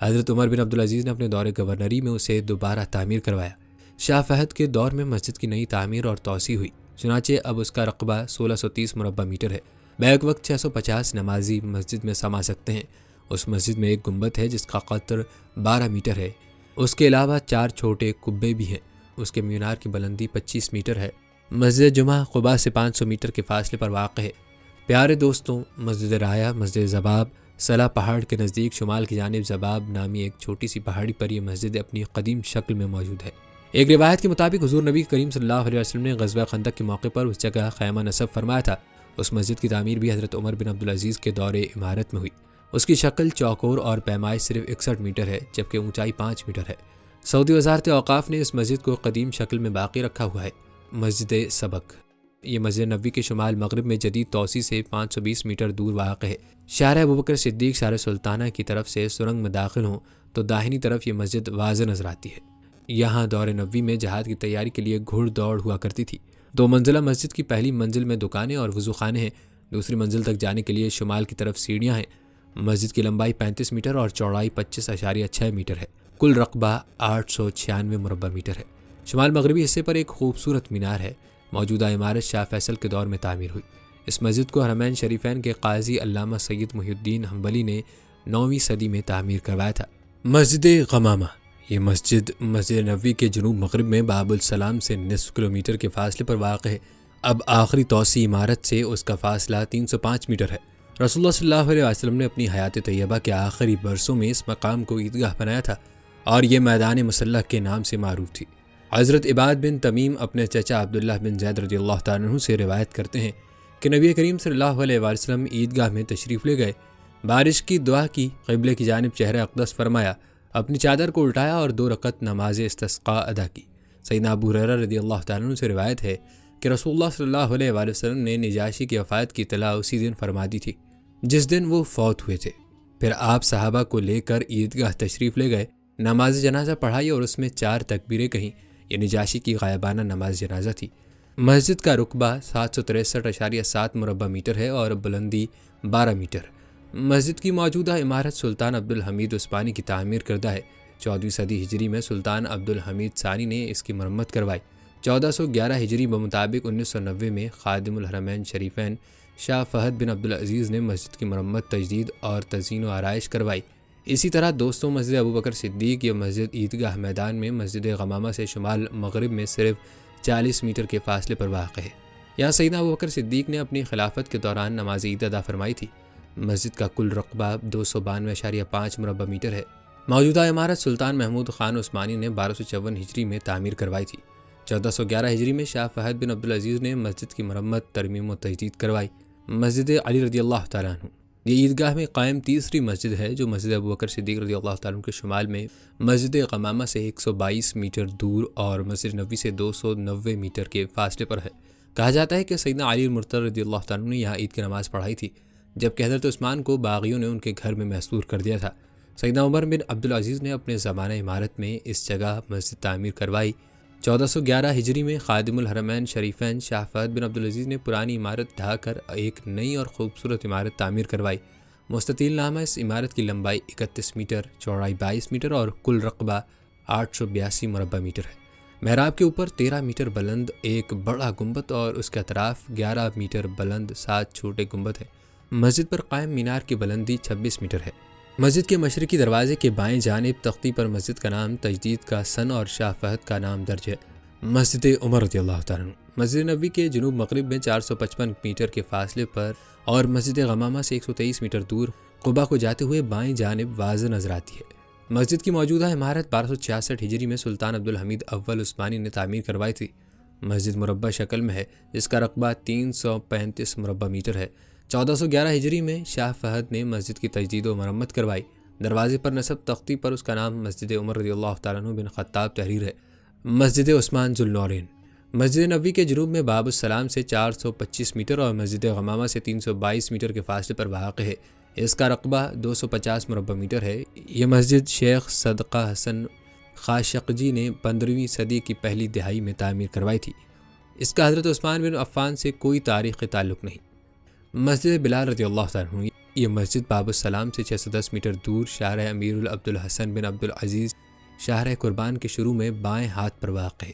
حضرت عمر بن عبدالعزیز نے اپنے دور گورنری میں اسے دوبارہ تعمیر کروایا۔ شاہ فہد کے دور میں مسجد کی نئی تعمیر اور توسیع ہوئی، چنانچہ اب اس کا رقبہ 1630 مربع میٹر ہے۔ بیک وقت 650 نمازی مسجد میں سما سکتے ہیں۔ اس مسجد میں ایک گنبد ہے جس کا قطر 12 میٹر ہے۔ اس کے علاوہ 4 چھوٹے قبے بھی ہیں۔ اس کے مینار کی بلندی 25 میٹر ہے۔ مسجد جمعہ قباء سے 500 میٹر کے فاصلے پر واقع ہے۔ پیارے دوستوں، مسجد رایا، مسجد زباب، سلا پہاڑ کے نزدیک شمال کی جانب زباب نامی ایک چھوٹی سی پہاڑی پر یہ مسجد اپنی قدیم شکل میں موجود ہے۔ ایک روایت کے مطابق حضور نبی کریم صلی اللہ علیہ وسلم نے غزوہ خندق کے موقع پر اس جگہ خیمہ نصب فرمایا تھا۔ اس مسجد کی تعمیر بھی حضرت عمر بن عبدالعزیز کے دور عمارت میں ہوئی۔ اس کی شکل چوکور اور پیمائش صرف 61 میٹر ہے، جبکہ اونچائی 5 میٹر ہے۔ سعودی وزارت اوقاف نے اس مسجد کو قدیم شکل میں باقی رکھا ہوا ہے۔ مسجد سبق، یہ مسجد نبوی کے شمال مغرب میں جدید توسیع سے 520 میٹر دور واقع ہے۔ شارع ابوبکر صدیق شارع سلطانہ کی طرف سے سرنگ میں داخل ہوں تو داہنی طرف یہ مسجد واضح نظر آتی ہے۔ یہاں دور نبوی میں جہاد کی تیاری کے لیے گھڑ دوڑ ہوا کرتی تھی۔ 2 منزلہ مسجد کی پہلی منزل میں دکانیں اور وضو خانے ہیں، دوسری منزل تک جانے کے لیے شمال کی طرف سیڑھیاں ہیں۔ مسجد کی لمبائی 35 میٹر اور چوڑائی 25.6 میٹر ہے۔ کل رقبہ 896 مربع میٹر ہے۔ شمال مغربی حصے پر ایک خوبصورت مینار ہے۔ موجودہ عمارت شاہ فیصل کے دور میں تعمیر ہوئی۔ اس مسجد کو حرمین شریفین کے قاضی علامہ سید محی الدین حنبلی نے 9ویں صدی میں تعمیر کروایا تھا۔ مسجد غمامہ، یہ مسجد مسجد نبوی کے جنوب مغرب میں باب السلام سے نصف کلومیٹر کے فاصلے پر واقع ہے۔ اب آخری توسیع عمارت سے اس کا فاصلہ 305 میٹر ہے۔ رسول اللہ صلی اللہ علیہ وسلم نے اپنی حیات طیبہ کے آخری برسوں میں اس مقام کو عیدگاہ بنایا تھا اور یہ میدان مسلح کے نام سے معروف تھی۔ حضرت عباد بن تمیم اپنے چچا عبداللہ بن زید رضی اللہ تعالیٰ عنہ سے روایت کرتے ہیں کہ نبی کریم صلی اللہ علیہ وسلم عیدگاہ میں تشریف لے گئے، بارش کی دعا کی، قبلے کی جانب چہرہ اقدس فرمایا، اپنی چادر کو الٹایا اور 2 رکعت نماز استسقاء ادا کی۔ سیدنا ابو ہریرہ رضی اللہ تعالیٰ عنہ سے روایت ہے کہ رسول اللہ صلی اللہ علیہ وسلم نے نجاشی کی وفات کی اطلاع اسی دن فرما دی تھی جس دن وہ فوت ہوئے تھے۔ پھر آپ صحابہ کو لے کر عیدگاہ تشریف لے گئے، نماز جنازہ پڑھائی اور اس میں 4 تکبیریں کہیں۔ یہ نجاشی کی غائبانہ نماز جنازہ تھی۔ مسجد کا رقبہ 763.7 مربع میٹر ہے اور بلندی 12 میٹر۔ مسجد کی موجودہ عمارت سلطان عبدالحمید عثمانی کی تعمیر کردہ ہے۔ 14ویں صدی ہجری میں سلطان عبدالحمید ثانی نے اس کی مرمت کروائی۔ 1411 ہجری بمطابق 1990 میں خادم الحرمین شریفین شاہ فہد بن عبدالعزیز نے مسجد کی مرمت، تجدید اور تزئین و آرائش کروائی۔ اسی طرح دوستوں، مسجد ابوبکر صدیق یہ مسجد عیدگاہ میدان میں مسجد غمامہ سے شمال مغرب میں صرف 40 میٹر کے فاصلے پر واقع ہے۔ یہاں سیدنا ابوبکر صدیق نے اپنی خلافت کے دوران نماز عید ادا فرمائی تھی۔ مسجد کا کل رقبہ 292.5 مربع میٹر ہے۔ موجودہ عمارت سلطان محمود خان عثمانی نے 1254 ہجری میں تعمیر کروائی تھی۔ 1411 ہجری میں شاہ فہد بن عبدالعزیز نے مسجد کی مرمت، ترمیم و تجدید کروائی۔ مسجد علی رضی اللہ تعالیٰ عنہ، یہ عیدگاہ میں قائم تیسری مسجد ہے جو مسجد ابوبکر صدیق رضی اللہ تعالیٰ عنہ کے شمال میں مسجد غمامہ سے 122 میٹر دور اور مسجد نبوی سے 290 میٹر کے فاصلے پر ہے۔ کہا جاتا ہے کہ سیدنا علی مرتضی رضی اللہ تعالیٰ عنہ نے یہاں عید کی نماز پڑھائی تھی، جبکہ حضرت عثمان کو باغیوں نے ان کے گھر میں محصور کر دیا تھا۔ سیدنا عمر بن عبدالعزیز نے اپنے زمانہ عمارت میں اس جگہ مسجد تعمیر کروائی۔ 1411 ہجری میں خادم الحرمین شریفین شاہ فہد بن عبدالعزیز نے پرانی عمارت ڈھا کر ایک نئی اور خوبصورت عمارت تعمیر کروائی۔ مستطیل نامہ اس عمارت کی لمبائی 31 میٹر، چوڑائی 22 میٹر اور کل رقبہ 882 مربع میٹر ہے۔ محراب کے اوپر 13 میٹر بلند ایک بڑا گنبد اور اس کے اطراف 11 میٹر بلند 7 چھوٹے گنبد ہیں۔ مسجد پر قائم مینار کی بلندی 26 میٹر ہے۔ مسجد کے مشرقی دروازے کے بائیں جانب تختی پر مسجد کا نام، تجدید کا سن اور شاہ فہد کا نام درج ہے۔ مسجد عمر رضی اللہ تعالیٰ عنہ، مسجد نبوی کے جنوب مغرب میں 455 میٹر کے فاصلے پر اور مسجد غمامہ سے 123 میٹر دور قباء کو جاتے ہوئے بائیں جانب واضح نظر آتی ہے۔ مسجد کی موجودہ عمارت 1266 ہجری میں سلطان عبدالحمید اول عثمانی نے تعمیر کروائی تھی۔ مسجد مربع شکل میں ہے جس کا رقبہ 335 مربع میٹر ہے۔ 1411 ہجری میں شاہ فہد نے مسجد کی تجدید و مرمت کروائی۔ دروازے پر نصب تختی پر اس کا نام مسجد عمر رضی اللہ تعالیٰ عنہ بن خطاب تحریر ہے۔ مسجد عثمان ذو النورین، مسجد نبوی کے جنوب میں باب السلام سے 425 میٹر اور مسجد غمامہ سے 322 میٹر کے فاصلے پر واقع ہے۔ اس کا رقبہ 250 مربع میٹر ہے۔ یہ مسجد شیخ صدقہ حسن خاشقجی نے 15ویں صدی کی پہلی دہائی میں تعمیر کروائی تھی۔ اس کا حضرت عثمان بن عفان سے کوئی تاریخی تعلق نہیں۔ مسجد بلال رضی اللہ عنہ، یہ مسجد باب السلام سے 610 میٹر دور شارع امیر العبد الحسن بن عبد العزیز شارع قربان کے شروع میں بائیں ہاتھ پر واقع ہے۔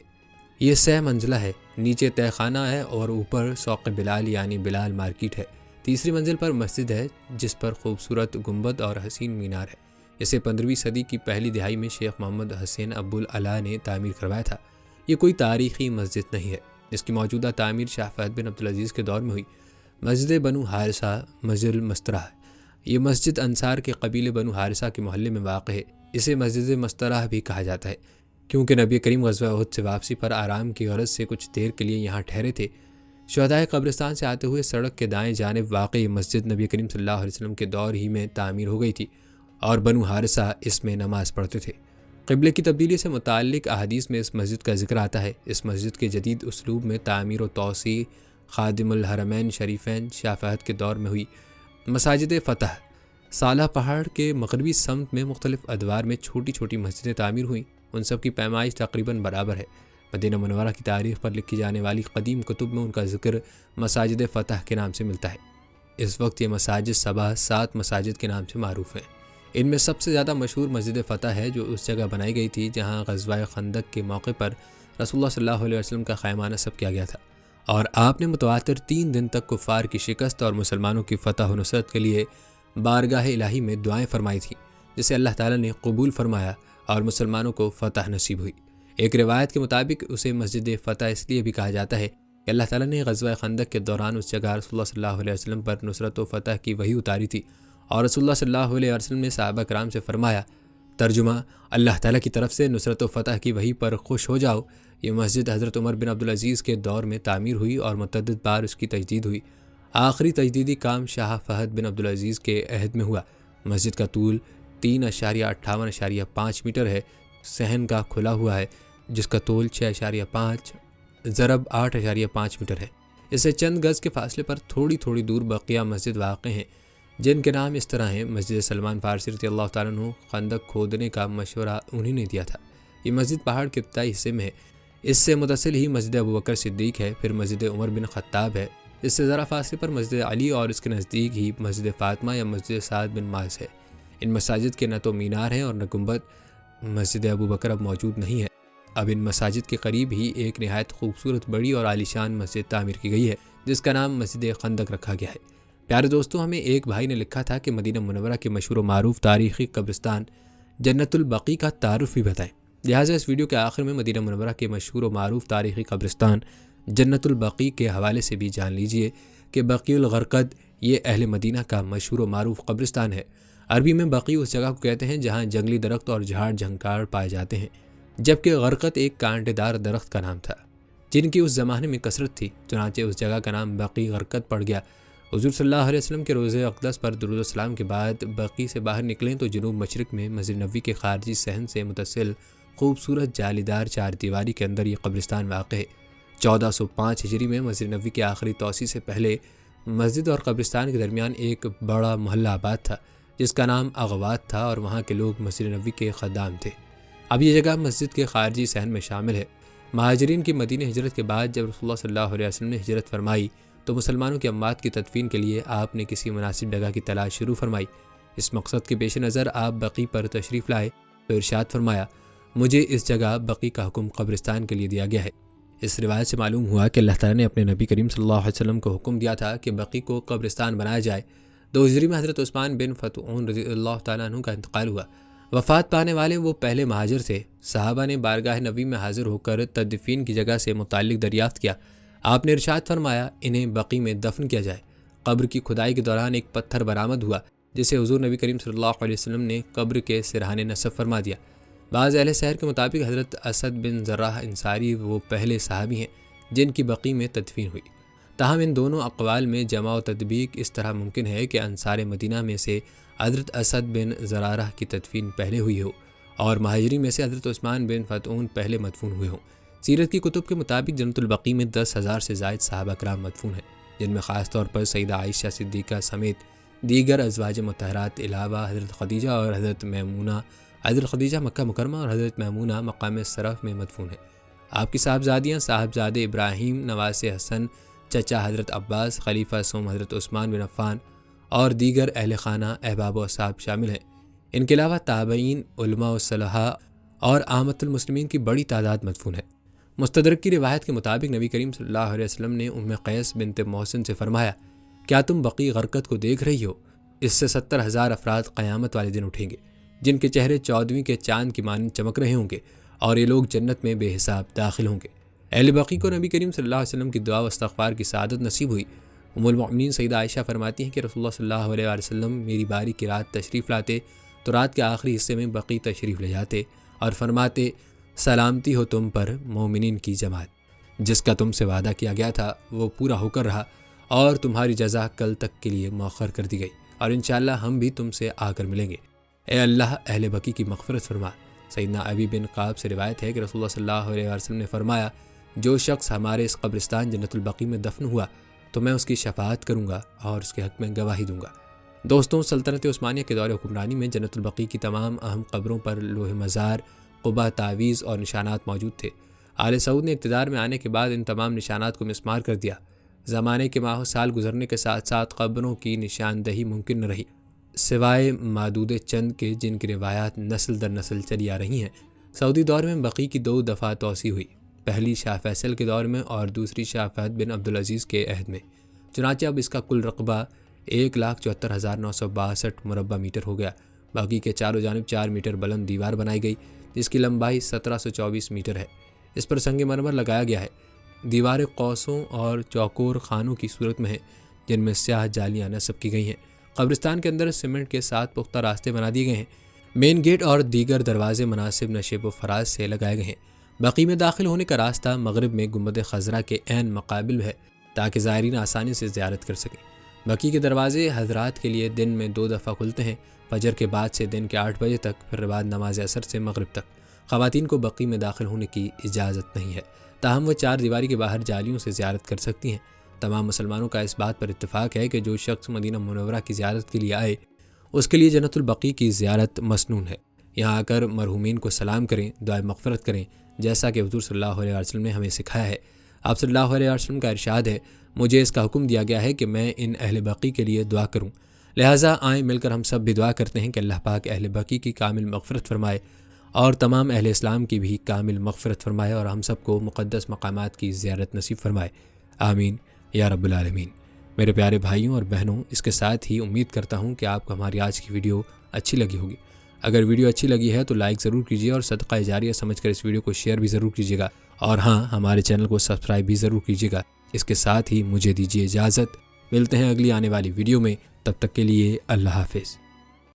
یہ 6 منزلہ ہے، نیچے تہہ خانہ ہے اور اوپر سوق بلال یعنی بلال مارکیٹ ہے۔ تیسری منزل پر مسجد ہے جس پر خوبصورت گنبد اور حسین مینار ہے۔ اسے 15ویں صدی کی پہلی دہائی میں شیخ محمد حسین ابو العلا نے تعمیر کروایا تھا۔ یہ کوئی تاریخی مسجد نہیں ہے۔ اس کی موجودہ تعمیر شاہ فہد بن عبدالعزیز کے دور میں ہوئی۔ مسجد بنو حارثہ مسجد المسترہ ہے۔ یہ مسجد انصار کے قبیلے بنو حارثہ کے محلے میں واقع ہے۔ اسے مسجد مسترہ بھی کہا جاتا ہے کیونکہ نبی کریم غزوہ احد سے واپسی پر آرام کی غرض سے کچھ دیر کے لیے یہاں ٹھہرے تھے۔ شہدائے قبرستان سے آتے ہوئے سڑک کے دائیں جانب واقع یہ مسجد نبی کریم صلی اللہ علیہ وسلم کے دور ہی میں تعمیر ہو گئی تھی اور بنو حارثہ اس میں نماز پڑھتے تھے۔ قبلے کی تبدیلی سے متعلق احادیث میں اس مسجد کا ذکر آتا ہے۔ اس مسجد کے جدید اسلوب میں تعمیر و توسیع خادم الحرمین شریفین شاہ فہد کے دور میں ہوئی۔ مساجد فتح سالہ پہاڑ کے مغربی سمت میں مختلف ادوار میں چھوٹی چھوٹی مسجدیں تعمیر ہوئیں۔ ان سب کی پیمائش تقریباً برابر ہے۔ مدینہ منورہ کی تاریخ پر لکھی جانے والی قدیم کتب میں ان کا ذکر مساجد فتح کے نام سے ملتا ہے۔ اس وقت یہ مساجد صبح 7 مساجد کے نام سے معروف ہیں۔ ان میں سب سے زیادہ مشہور مسجد فتح ہے جو اس جگہ بنائی گئی تھی جہاں غزوہ خندق کے موقع پر رسول اللہ صلی اللہ علیہ وسلم کا خیمہ نصب کیا گیا تھا، اور آپ نے متواتر 3 دن تک کفار کی شکست اور مسلمانوں کی فتح و نصرت کے لیے بارگاہ الہی میں دعائیں فرمائی تھیں، جسے اللہ تعالیٰ نے قبول فرمایا اور مسلمانوں کو فتح نصیب ہوئی۔ ایک روایت کے مطابق اسے مسجد فتح اس لیے بھی کہا جاتا ہے کہ اللہ تعالیٰ نے غزوہ خندق کے دوران اس جگہ رسول اللہ صلی اللہ علیہ وسلم پر نصرت و فتح کی وحی اتاری تھی، اور رسول اللہ صلی اللہ علیہ وسلم نے صحابہ کرام سے فرمایا، ترجمہ: اللہ تعالیٰ کی طرف سے نصرت و فتح کی وحی پر خوش ہو جاؤ۔ یہ مسجد حضرت عمر بن عبدالعزیز کے دور میں تعمیر ہوئی اور متعدد بار اس کی تجدید ہوئی۔ آخری تجدیدی کام شاہ فہد بن عبدالعزیز کے عہد میں ہوا۔ مسجد کا طول 3.58.5 میٹر ہے۔ صحن کا کھلا ہوا ہے جس کا طول 6.5 ضرب 8.5 میٹر ہے۔ اس سے چند گز کے فاصلے پر تھوڑی تھوڑی دور بقیہ مسجد واقع ہیں جن کے نام اس طرح ہیں۔ مسجد سلمان فارسی رضی اللہ تعالیٰ عنہ، خندق کھودنے کا مشورہ انہی نے دیا تھا۔ یہ مسجد پہاڑ کے ابتدائی حصے میں ہے۔ اس سے متصل ہی مسجد ابوبکر صدیق ہے، پھر مسجد عمر بن خطاب ہے۔ اس سے ذرا فاصلے پر مسجد علی اور اس کے نزدیک ہی مسجد فاطمہ یا مسجد سعد بن معاذ ہے۔ ان مساجد کے نہ تو مینار ہیں اور نہ گنبد۔ مسجد ابوبکر اب موجود نہیں ہے۔ اب ان مساجد کے قریب ہی ایک نہایت خوبصورت بڑی اور عالیشان مسجد تعمیر کی گئی ہے جس کا نام مسجد خندق رکھا گیا ہے۔ پیارے دوستو، ہمیں ایک بھائی نے لکھا تھا کہ مدینہ منورہ کے مشہور و معروف تاریخی قبرستان جنت البقیع کا تعارف بھی بتائیں۔ لہٰذا اس ویڈیو کے آخر میں مدینہ منورہ کے مشہور و معروف تاریخی قبرستان جنت البقیع کے حوالے سے بھی جان لیجئے کہ بقیع الغرقد یہ اہل مدینہ کا مشہور و معروف قبرستان ہے۔ عربی میں بقیع اس جگہ کو کہتے ہیں جہاں جنگلی درخت اور جھاڑ جھنکار پائے جاتے ہیں، جبکہ غرقد ایک کانٹے دار درخت کا نام تھا جن کی اس زمانے میں کثرت تھی، چنانچہ اس جگہ کا نام بقیع غرقد پڑ گیا۔ حضور صلی اللہ علیہ وسلم کے روضہ اقدس پر درود و سلام کے بعد بقیع سے باہر نکلیں تو جنوب مشرق میں مسجد نبوی کے خارجی صحن سے متصل خوبصورت جالیدار 4 دیواری کے اندر یہ قبرستان واقع ہے۔ 1405 ہجری میں مسجد نبوی کے آخری توسیع سے پہلے مسجد اور قبرستان کے درمیان ایک بڑا محلہ آباد تھا جس کا نام اغوات تھا، اور وہاں کے لوگ مسجد نبوی کے خدام تھے۔ اب یہ جگہ مسجد کے خارجی صحن میں شامل ہے۔ مہاجرین کی مدینہ ہجرت کے بعد جب رسول اللہ صلی اللہ علیہ وسلم نے ہجرت فرمائی تو مسلمانوں کی اموات کی تدفین کے لیے آپ نے کسی مناسب جگہ کی تلاش شروع فرمائی۔ اس مقصد کے پیش نظر آپ بقیع پر تشریف لائے تو ارشاد فرمایا، مجھے اس جگہ بقیع کا حکم قبرستان کے لیے دیا گیا ہے۔ اس روایت سے معلوم ہوا کہ اللہ تعالیٰ نے اپنے نبی کریم صلی اللہ علیہ وسلم کو حکم دیا تھا کہ بقیع کو قبرستان بنایا جائے۔ 2 ہجری میں حضرت عثمان بن فطعون رضی اللہ تعالیٰ عنہ کا انتقال ہوا۔ وفات پانے والے وہ پہلے مہاجر تھے۔ صحابہ نے بارگاہ نبی میں حاضر ہو کر تدفین کی جگہ سے متعلق دریافت کیا۔ آپ نے ارشاد فرمایا، انہیں بقیع میں دفن کیا جائے۔ قبر کی کھدائی کے دوران ایک پتھر برآمد ہوا جسے حضور نبی کریم صلی اللہ علیہ وسلم نے قبر کے سرہانے نصب فرما دیا۔ بعض اہل سیر کے مطابق حضرت اسد بن زرارہ انصاری وہ پہلے صحابی ہیں جن کی بقیع میں تدفین ہوئی۔ تاہم ان دونوں اقوال میں جمع و تطبیق اس طرح ممکن ہے کہ انصار مدینہ میں سے حضرت اسد بن زرارہ کی تدفین پہلے ہوئی ہو اور مہاجرین میں سے حضرت عثمان بن فطعون پہلے مدفون ہوئے ہوں۔ سیرت کی کتب کے مطابق جنت البقیع میں 10,000 سے زائد صحابہ کرام مدفون ہیں، جن میں خاص طور پر سیدہ عائشہ صدیقہ سمیت دیگر ازواج مطہرات علاوہ حضرت خدیجہ اور حضرت میمونہ، حضرت خدیجہ مکہ مکرمہ اور حضرت میمونہ مقام صرف میں مدفون ہیں۔ آپ کی صاحبزادیاں صاحبزادے ابراہیم، نواز حسن، چچا حضرت عباس، خلیفہ سوم حضرت عثمان بن عفان اور دیگر اہل خانہ احباب و اصحاب شامل ہیں۔ ان کے علاوہ تابعین، علماء و صلحاء اور عامۃ المسلمین کی بڑی تعداد مدفون ہے۔ مستدرک کی روایت کے مطابق نبی کریم صلی اللہ علیہ وسلم نے ام قیس بنت محسن سے فرمایا، کیا تم بقیع غرقد کو دیکھ رہی ہو؟ اس سے 70,000 افراد قیامت والے دن اٹھیں گے، جن کے چہرے 14ویں کے چاند کی مانند چمک رہے ہوں گے، اور یہ لوگ جنت میں بے حساب داخل ہوں گے۔ اہل بقیع کو نبی کریم صلی اللہ علیہ وسلم کی دعا و استغفار کی سعادت نصیب ہوئی۔ ام المؤمنین سیدہ عائشہ فرماتی ہیں کہ رسول اللہ صلی اللہ علیہ وسلم میری باری کی رات تشریف لاتے تو رات کے آخری حصے میں بقیع تشریف لے جاتے اور فرماتے، سلامتی ہو تم پر مومنین کی جماعت، جس کا تم سے وعدہ کیا گیا تھا وہ پورا ہو کر رہا، اور تمہاری جزا کل تک کے لیے مؤخر کر دی گئی، اور انشاءاللہ ہم بھی تم سے آ کر ملیں گے۔ اے اللہ اہل بقیع کی مغفرت فرما۔ سیدنا ابی بن قعب سے روایت ہے کہ رسول اللہ صلی اللہ علیہ وسلم نے فرمایا، جو شخص ہمارے اس قبرستان جنت البقیع میں دفن ہوا تو میں اس کی شفاعت کروں گا اور اس کے حق میں گواہی دوں گا۔ دوستوں، سلطنت عثمانیہ کے دور حکمرانی میں جنت البقیع کی تمام اہم قبروں پر لوح مزار، قبہ، تعویذ اور نشانات موجود تھے۔ آل سعود نے اقتدار میں آنے کے بعد ان تمام نشانات کو مسمار کر دیا۔ زمانے کے ماہ و سال گزرنے کے ساتھ ساتھ قبروں کی نشاندہی ممکن نہ رہی، سوائے معدود چند کے جن کی روایات نسل در نسل چلی آ رہی ہیں۔ سعودی دور میں بقیع کی 2 دفعہ توسیع ہوئی، پہلی شاہ فیصل کے دور میں اور دوسری شاہ فہد بن عبدالعزیز کے عہد میں۔ چنانچہ اب اس کا کل رقبہ 1,74,962 مربع میٹر ہو گیا۔ بقیع کے چاروں جانب 4 میٹر بلند دیوار بنائی گئی، جس کی لمبائی 1724 میٹر ہے۔ اس پر سنگ مرمر لگایا گیا ہے۔ دیواریں قوسوں اور چوکور خانوں کی صورت میں ہیں، جن میں سیاہ جالیاں نصب کی گئی ہیں۔ قبرستان کے اندر سیمنٹ کے ساتھ پختہ راستے بنا دیے گئے ہیں۔ مین گیٹ اور دیگر دروازے مناسب نشیب و فراز سے لگائے گئے ہیں۔ بقیع میں داخل ہونے کا راستہ مغرب میں گنبد خضرا کے عین مقابل ہے، تاکہ زائرین آسانی سے زیارت کر سکیں۔ بقیع کے دروازے حضرات کے لیے دن میں 2 دفعہ کھلتے ہیں، فجر کے بعد سے دن کے 8 بجے تک، پھر بعد نماز عصر سے مغرب تک۔ خواتین کو بقیع میں داخل ہونے کی اجازت نہیں ہے، تاہم وہ 4 دیواری کے باہر جالیوں سے زیارت کر سکتی ہیں۔ تمام مسلمانوں کا اس بات پر اتفاق ہے کہ جو شخص مدینہ منورہ کی زیارت کے لیے آئے، اس کے لیے جنت البقیع کی زیارت مسنون ہے۔ یہاں آ کر مرحومین کو سلام کریں، دعائے مغفرت کریں، جیسا کہ حضور صلی اللہ علیہ وسلم نے ہمیں سکھایا ہے۔ آپ صلی اللہ علیہ وسلم کا ارشاد ہے، مجھے اس کا حکم دیا گیا ہے کہ میں ان اہل بقیع کے لیے دعا کروں، لہٰذا آئیں مل کر ہم سب بھی دعا کرتے ہیں کہ اللہ پاک اہل بقیع کی کامل مغفرت فرمائے اور تمام اہل اسلام کی بھی کامل مغفرت فرمائے، اور ہم سب کو مقدس مقامات کی زیارت نصیب فرمائے، آمین یا رب العالمین۔ میرے پیارے بھائیوں اور بہنوں، اس کے ساتھ ہی امید کرتا ہوں کہ آپ کو ہماری آج کی ویڈیو اچھی لگی ہوگی۔ اگر ویڈیو اچھی لگی ہے تو لائک ضرور کیجیے اور صدقہ جاریہ سمجھ کر اس ویڈیو کو شیئر بھی ضرور کیجیے گا، اور ہاں، ہمارے چینل کو سبسکرائب بھی ضرور کیجیے گا۔ اس کے ساتھ ہی مجھے دیجیے اجازت، ملتے ہیں اگلی آنے والی ویڈیو میں، تب تک کے لیے اللہ حافظ۔